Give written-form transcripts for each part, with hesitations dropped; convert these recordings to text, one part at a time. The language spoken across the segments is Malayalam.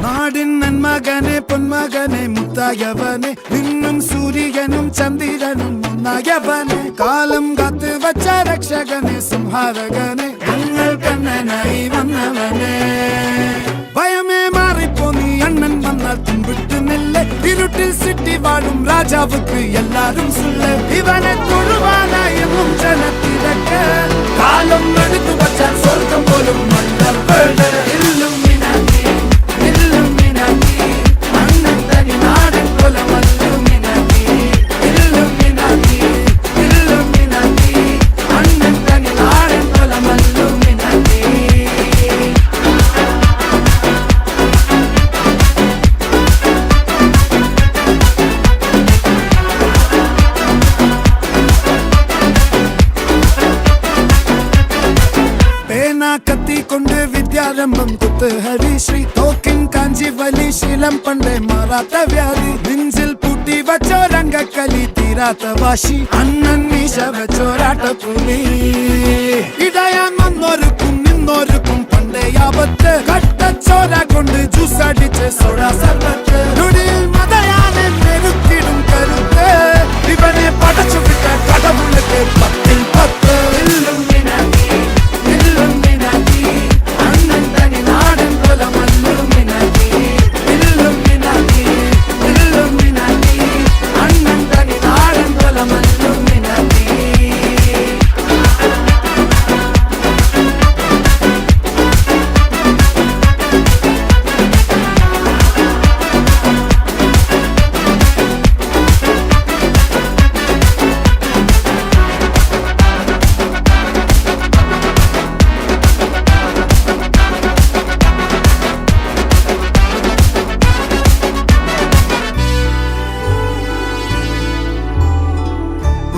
നാടിൻ നന്മകനെ പൊന്മകനെ മുത്തായവനെ നിന്നും സൂര്യനും ചന്ദ്രനും ഒന്നായവനെ കാലം കാത്ത് വച്ച രക്ഷകനെ സംഹാരകനെ ഞങ്ങൾ കണ്ണനായി വന്നവനെ ഭയമേ മാറിപ്പോ നീ അണ്ണൻ വന്നാൽ തുമ്പിട്ട് നില്ല ഇരുട്ടിൽ സിറ്റി വാഴും രാജാവുക്ക് എല്ലാരും സുല്ല ഇവനെ തൊഴുവാനായി എന്നും ജനത്തിരക്ക് കാലം എടുത്തു വച്ചാൽ സ്വർഗം പോലും മണ്ണൽ കത്തിക്കൊണ്ട് വിദ്യാരംഭം കുത്ത് ഹരിശ്രീ തോക്കിൻ കാഞ്ചി വലി ശീലം പണ്ടേ മാറാത്ത വ്യാധി നെഞ്ചിൽ പൂട്ടി വച്ചോരംഗക്കലി തീരാത്ത വാശി അണ്ണൻ മീശ വെച്ചോരാട്ടപ്പുലി ഇടയാൻ വന്നോർക്കും നിന്നോർക്കും പണ്ടേ ആപത്ത് കട്ടച്ചോര കൊണ്ട് ജ്യൂസ് അടിച്ച് സോഡ സർബത്ത് നൊടിയിൽ മതയാനെ നെരുക്കിടും കരുത്ത് ഇവനെ പടച്ചു വിട്ട കടവുള്ളത്തെ 10-10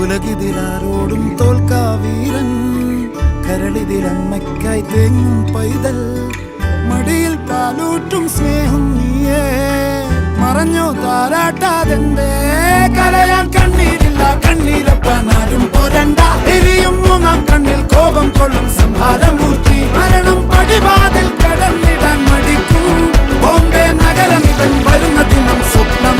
ഉലകിതിരാരോടും തോൽക്കാ വീരൻ കരളിതിരമ്മയ്ക്കായി തേങ്ങും പൈതൽ മടിയിൽ പാലൂട്ടും സ്നേഹം നീയേ മറഞ്ഞോ താരാട്ടാതെന്തേ കരയാൻ കണ്ണീരില്ല കണ്ണീരപ്പാനാരും പോരണ്ട എരിയും മൂന്നാം കണ്ണിൽ കോപം കൊള്ളും സംഹാരമൂർത്തി മരണം പടിവാതിൽ കടന്നിടാൻ മടിക്കും ബോംബെ നഗരം ഇവൻ വരുന്ന ദിനം സ്വപ്നം